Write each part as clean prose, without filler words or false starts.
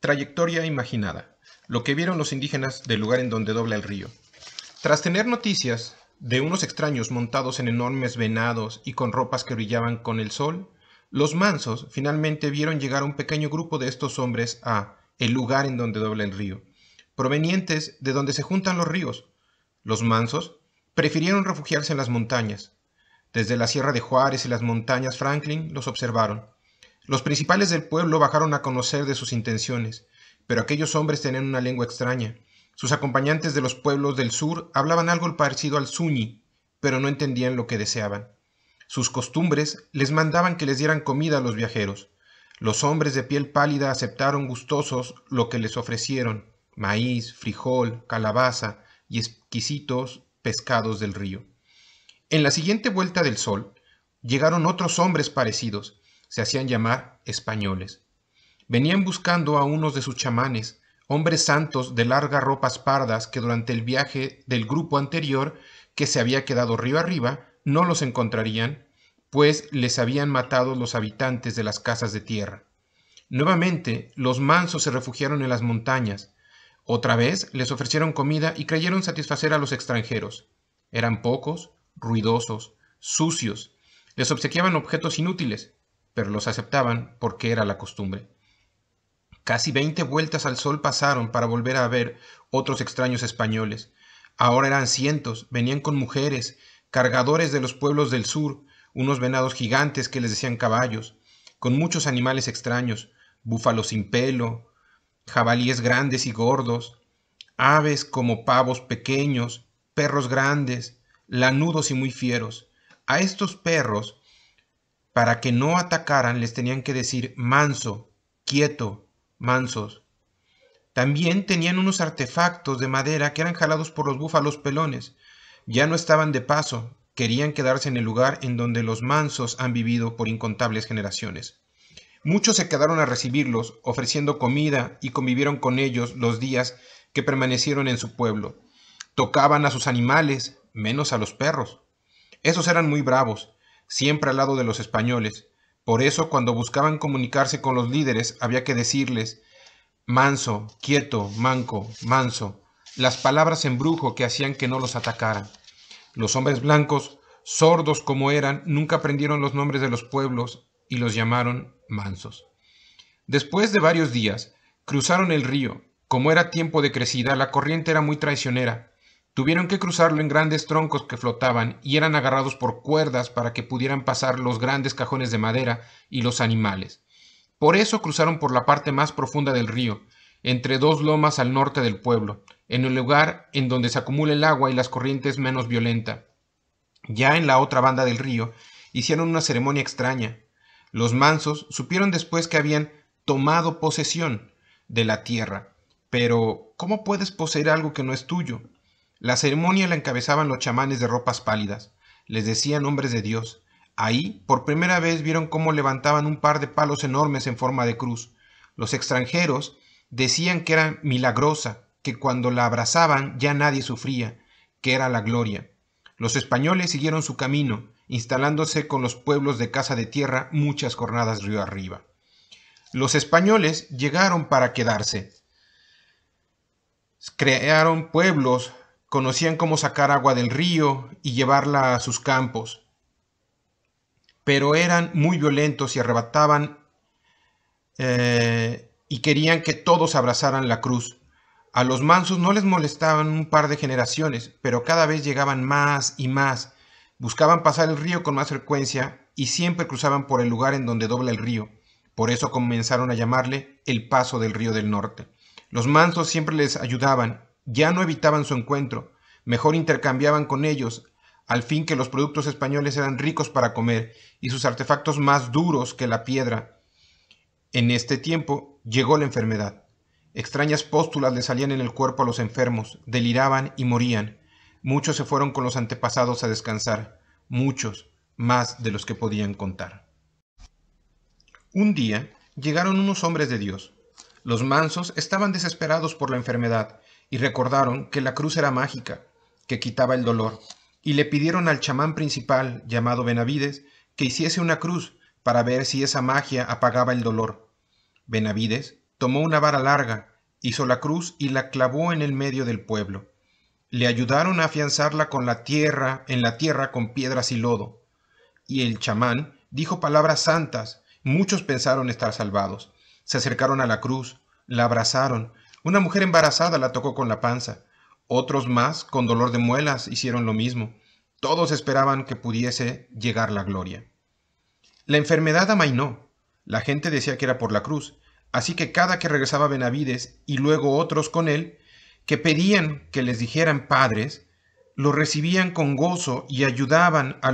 Trayectoria imaginada. Lo que vieron los indígenas del lugar en donde dobla el río. Tras tener noticias de unos extraños montados en enormes venados y con ropas que brillaban con el sol, los mansos finalmente vieron llegar a un pequeño grupo de estos hombres a el lugar en donde dobla el río, provenientes de donde se juntan los ríos. Los mansos prefirieron refugiarse en las montañas. Desde la Sierra de Juárez y las montañas Franklin los observaron. Los principales del pueblo bajaron a conocer de sus intenciones, pero aquellos hombres tenían una lengua extraña. Sus acompañantes de los pueblos del sur hablaban algo parecido al zuñi, pero no entendían lo que deseaban. Sus costumbres les mandaban que les dieran comida a los viajeros. Los hombres de piel pálida aceptaron gustosos lo que les ofrecieron: maíz, frijol, calabaza y exquisitos pescados del río. En la siguiente vuelta del sol, llegaron otros hombres parecidos. Se hacían llamar españoles. Venían buscando a unos de sus chamanes, hombres santos de largas ropas pardas que durante el viaje del grupo anterior, que se había quedado río arriba, no los encontrarían, pues les habían matado los habitantes de las casas de tierra. Nuevamente, los mansos se refugiaron en las montañas. Otra vez les ofrecieron comida y creyeron satisfacer a los extranjeros. Eran pocos, ruidosos, sucios. Les obsequiaban objetos inútiles, pero los aceptaban porque era la costumbre. Casi 20 vueltas al sol pasaron para volver a ver otros extraños españoles. Ahora eran cientos, venían con mujeres, cargadores de los pueblos del sur, unos venados gigantes que les decían caballos, con muchos animales extraños, búfalos sin pelo, jabalíes grandes y gordos, aves como pavos pequeños, perros grandes, lanudos y muy fieros. A estos perros, para que no atacaran, les tenían que decir manso, quieto, mansos. También tenían unos artefactos de madera que eran jalados por los búfalos pelones. Ya no estaban de paso, querían quedarse en el lugar en donde los mansos han vivido por incontables generaciones. Muchos se quedaron a recibirlos, ofreciendo comida, y convivieron con ellos los días que permanecieron en su pueblo. Tocaban a sus animales, menos a los perros. Esos eran muy bravos, siempre al lado de los españoles. Por eso, cuando buscaban comunicarse con los líderes, había que decirles manso, quieto, manco, manso, las palabras en brujo que hacían que no los atacaran. Los hombres blancos, sordos como eran, nunca aprendieron los nombres de los pueblos y los llamaron mansos. Después de varios días, cruzaron el río. Como era tiempo de crecida, la corriente era muy traicionera. Tuvieron que cruzarlo en grandes troncos que flotaban y eran agarrados por cuerdas para que pudieran pasar los grandes cajones de madera y los animales. Por eso cruzaron por la parte más profunda del río, entre dos lomas al norte del pueblo, en el lugar en donde se acumula el agua y las corrientes menos violenta. Ya en la otra banda del río, hicieron una ceremonia extraña. Los mansos supieron después que habían tomado posesión de la tierra. Pero, ¿cómo puedes poseer algo que no es tuyo? La ceremonia la encabezaban los chamanes de ropas pálidas. Les decían hombres de Dios. Ahí, por primera vez, vieron cómo levantaban un par de palos enormes en forma de cruz. Los extranjeros decían que era milagrosa, que cuando la abrazaban ya nadie sufría, que era la gloria. Los españoles siguieron su camino, instalándose con los pueblos de casa de tierra muchas jornadas río arriba. Los españoles llegaron para quedarse. Crearon pueblos, conocían cómo sacar agua del río y llevarla a sus campos, pero eran muy violentos y arrebataban y querían que todos abrazaran la cruz. A los mansos no les molestaban un par de generaciones, pero cada vez llegaban más y más. Buscaban pasar el río con más frecuencia y siempre cruzaban por el lugar en donde dobla el río. Por eso comenzaron a llamarle el paso del río del norte. Los mansos siempre les ayudaban, ya no evitaban su encuentro, mejor intercambiaban con ellos, al fin que los productos españoles eran ricos para comer y sus artefactos más duros que la piedra. En este tiempo llegó la enfermedad. Extrañas pústulas le salían en el cuerpo a los enfermos, deliraban y morían. Muchos se fueron con los antepasados a descansar, muchos, más de los que podían contar. Un día llegaron unos hombres de Dios. Los mansos estaban desesperados por la enfermedad y recordaron que la cruz era mágica, que quitaba el dolor, y le pidieron al chamán principal, llamado Benavides, que hiciese una cruz para ver si esa magia apagaba el dolor. Benavides tomó una vara larga, hizo la cruz y la clavó en el medio del pueblo. Le ayudaron a afianzarla en la tierra con piedras y lodo. Y el chamán dijo palabras santas. Muchos pensaron estar salvados. Se acercaron a la cruz, la abrazaron. Una mujer embarazada la tocó con la panza. Otros más, con dolor de muelas, hicieron lo mismo. Todos esperaban que pudiese llegar la gloria. La enfermedad amainó. La gente decía que era por la cruz. Así que cada que regresaba Benavides y luego otros con él, que pedían que les dijeran padres, lo recibían con gozo y ayudaban a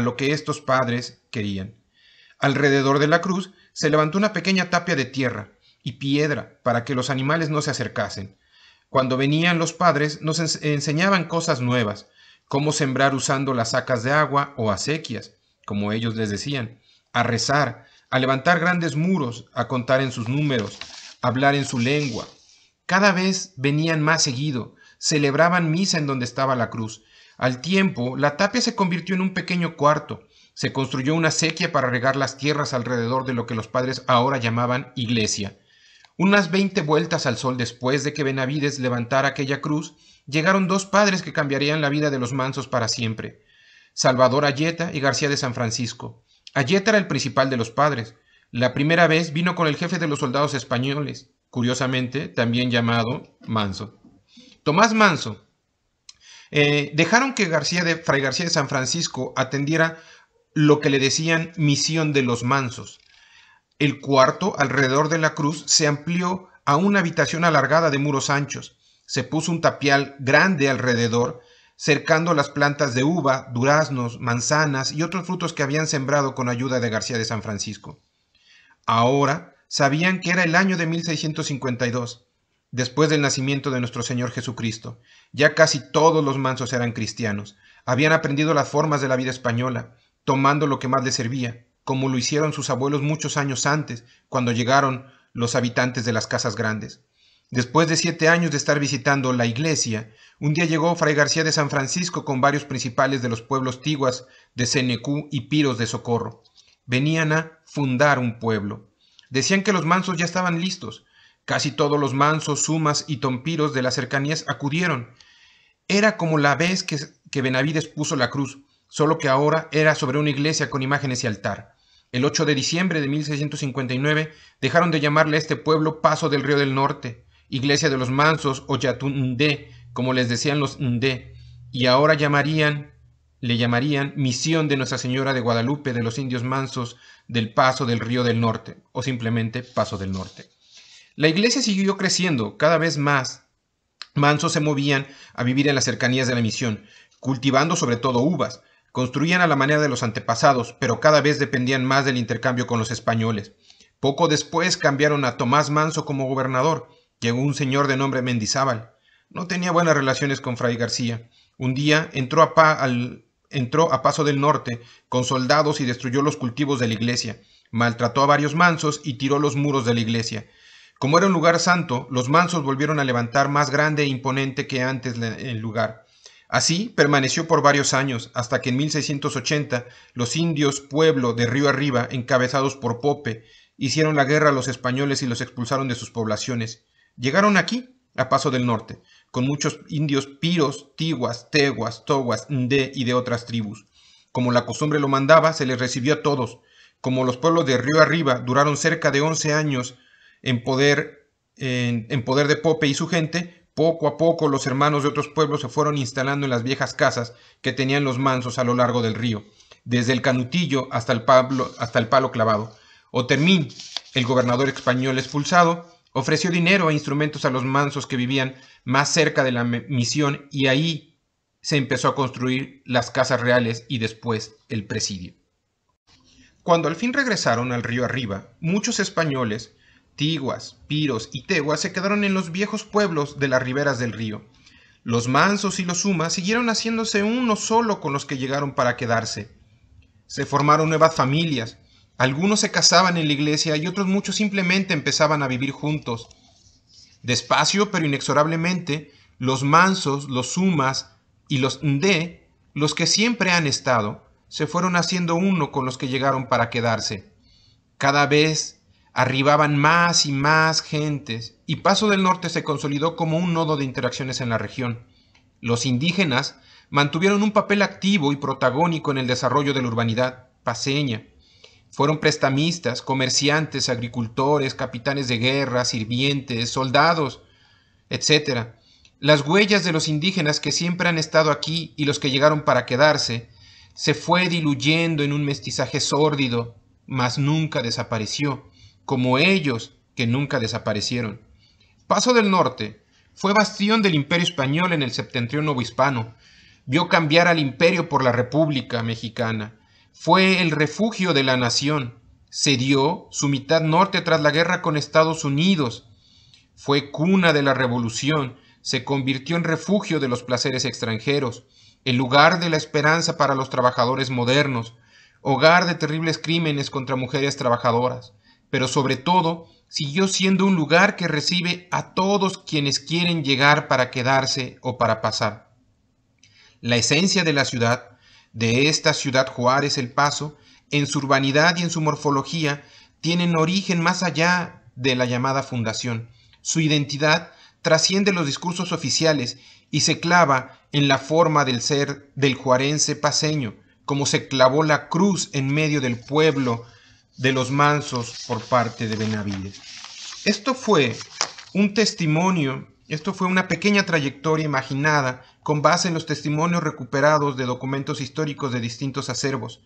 lo que estos padres querían. Alrededor de la cruz se levantó una pequeña tapia de tierra y piedra para que los animales no se acercasen. Cuando venían los padres nos enseñaban cosas nuevas, cómo sembrar usando las sacas de agua o acequias, como ellos les decían, a rezar, a levantar grandes muros, a contar en sus números, a hablar en su lengua. Cada vez venían más seguido, celebraban misa en donde estaba la cruz. Al tiempo, la tapia se convirtió en un pequeño cuarto. Se construyó una acequia para regar las tierras alrededor de lo que los padres ahora llamaban iglesia. Unas 20 vueltas al sol después de que Benavides levantara aquella cruz, llegaron dos padres que cambiarían la vida de los mansos para siempre: Salvador Ayeta y García de San Francisco. Ayeta era el principal de los padres. La primera vez vino con el jefe de los soldados españoles, curiosamente también llamado Manso. Tomás Manso. Dejaron que Fray García de San Francisco atendiera lo que le decían misión de los mansos. El cuarto alrededor de la cruz se amplió a una habitación alargada de muros anchos. Se puso un tapial grande alrededor, cercando las plantas de uva, duraznos, manzanas y otros frutos que habían sembrado con ayuda de García de San Francisco. Ahora sabían que era el año de 1652, después del nacimiento de nuestro Señor Jesucristo. Ya casi todos los mansos eran cristianos. Habían aprendido las formas de la vida española, tomando lo que más les servía, como lo hicieron sus abuelos muchos años antes, cuando llegaron los habitantes de las casas grandes. Después de 7 años de estar visitando la iglesia, un día llegó Fray García de San Francisco con varios principales de los pueblos tiguas de Cenecú y Piros de Socorro. Venían a fundar un pueblo. Decían que los mansos ya estaban listos. Casi todos los mansos, sumas y tompiros de las cercanías acudieron. Era como la vez que Benavides puso la cruz, solo que ahora era sobre una iglesia con imágenes y altar. El 8 de diciembre de 1659 dejaron de llamarle a este pueblo Paso del Río del Norte, Iglesia de los Mansos o Yatundé, como les decían los Ndé, y ahora le llamarían Misión de Nuestra Señora de Guadalupe de los Indios Mansos del Paso del Río del Norte, o simplemente Paso del Norte. La iglesia siguió creciendo, cada vez más mansos se movían a vivir en las cercanías de la misión, cultivando sobre todo uvas. Construían a la manera de los antepasados, pero cada vez dependían más del intercambio con los españoles. Poco después cambiaron a Tomás Manso como gobernador. Llegó un señor de nombre Mendizábal. No tenía buenas relaciones con Fray García. Un día entró a Paso del Norte con soldados y destruyó los cultivos de la iglesia. Maltrató a varios mansos y tiró los muros de la iglesia. Como era un lugar santo, los mansos volvieron a levantar más grande e imponente que antes el lugar. Así permaneció por varios años, hasta que en 1680 los indios pueblo de Río Arriba, encabezados por Pope, hicieron la guerra a los españoles y los expulsaron de sus poblaciones. Llegaron aquí, a Paso del Norte, con muchos indios piros, tiguas, teguas, toguas, ndé y de otras tribus. Como la costumbre lo mandaba, se les recibió a todos. Como los pueblos de Río Arriba duraron cerca de 11 años en poder de Pope y su gente, poco a poco los hermanos de otros pueblos se fueron instalando en las viejas casas que tenían los mansos a lo largo del río, desde el Canutillo hasta el Palo Clavado. Otermín, el gobernador español expulsado, ofreció dinero e instrumentos a los mansos que vivían más cerca de la misión y ahí se empezó a construir las casas reales y después el presidio. Cuando al fin regresaron al río arriba, muchos españoles, tiguas, piros y teguas se quedaron en los viejos pueblos de las riberas del río. Los mansos y los sumas siguieron haciéndose uno solo con los que llegaron para quedarse. Se formaron nuevas familias. Algunos se casaban en la iglesia y otros muchos simplemente empezaban a vivir juntos. Despacio pero inexorablemente, los mansos, los sumas y los ndé, los que siempre han estado, se fueron haciendo uno con los que llegaron para quedarse. Cada vez Arribaban más y más gentes, y Paso del Norte se consolidó como un nodo de interacciones en la región. Los indígenas mantuvieron un papel activo y protagónico en el desarrollo de la urbanidad paceña. Fueron prestamistas, comerciantes, agricultores, capitanes de guerra, sirvientes, soldados, etcétera. Las huellas de los indígenas que siempre han estado aquí y los que llegaron para quedarse se fue diluyendo en un mestizaje sórdido, mas nunca desapareció, como ellos que nunca desaparecieron. Paso del Norte fue bastión del Imperio Español en el septentrión novohispano. Vio cambiar al imperio por la República Mexicana. Fue el refugio de la nación. Cedió su mitad norte tras la guerra con Estados Unidos. Fue cuna de la revolución. Se convirtió en refugio de los placeres extranjeros, el lugar de la esperanza para los trabajadores modernos, hogar de terribles crímenes contra mujeres trabajadoras, pero sobre todo siguió siendo un lugar que recibe a todos quienes quieren llegar para quedarse o para pasar. La esencia de la ciudad, de esta ciudad Juárez El Paso, en su urbanidad y en su morfología, tienen origen más allá de la llamada fundación. Su identidad trasciende los discursos oficiales y se clava en la forma del ser del juarense paceño, como se clavó la cruz en medio del pueblo de los mansos por parte de Benavides. Esto fue un testimonio, esto fue una pequeña trayectoria imaginada con base en los testimonios recuperados de documentos históricos de distintos acervos.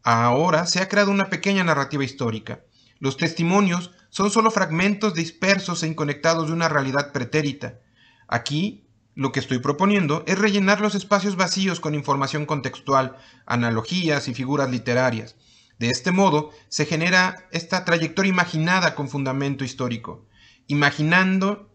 Ahora se ha creado una pequeña narrativa histórica. Los testimonios son solo fragmentos dispersos e inconectados de una realidad pretérita. Aquí, lo que estoy proponiendo es rellenar los espacios vacíos con información contextual, analogías y figuras literarias. De este modo, se genera esta trayectoria imaginada con fundamento histórico. Imaginado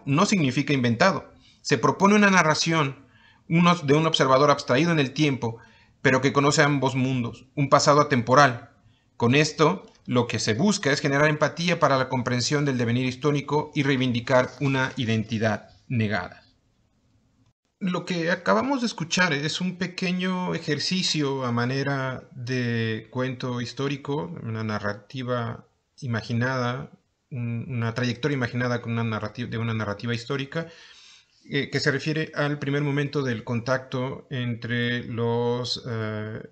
no significa inventado. Se propone una narración de un observador abstraído en el tiempo, pero que conoce ambos mundos, un pasado atemporal. Con esto, lo que se busca es generar empatía para la comprensión del devenir histórico y reivindicar una identidad negada. Lo que acabamos de escuchar es un pequeño ejercicio a manera de cuento histórico, una narrativa imaginada, una trayectoria imaginada con de una narrativa histórica, que se refiere al primer momento del contacto entre los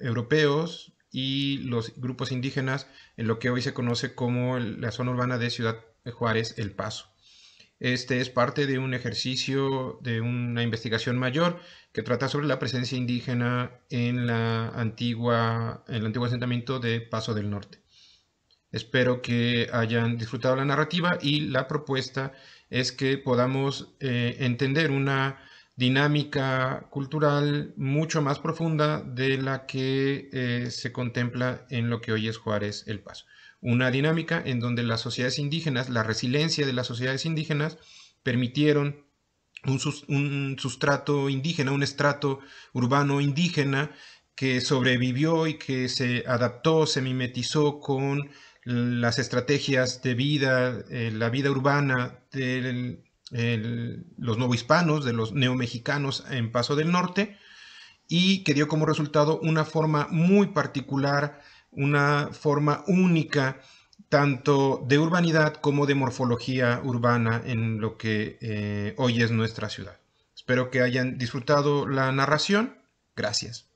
europeos y los grupos indígenas en lo que hoy se conoce como la zona urbana de Ciudad Juárez, El Paso. Este es parte de un ejercicio de una investigación mayor que trata sobre la presencia indígena en el antiguo asentamiento de Paso del Norte. Espero que hayan disfrutado la narrativa y la propuesta es que podamos entender una dinámica cultural mucho más profunda de la que se contempla en lo que hoy es Juárez El Paso. Una dinámica en donde las sociedades indígenas, la resiliencia de las sociedades indígenas, permitieron un sustrato indígena, un estrato urbano indígena que sobrevivió y que se adaptó, se mimetizó con las estrategias de vida, la vida urbana de los novohispanos, de los neomexicanos en Paso del Norte, y que dio como resultado una forma muy particular, una forma única, tanto de urbanidad como de morfología urbana en lo que hoy es nuestra ciudad. Espero que hayan disfrutado la narración. Gracias.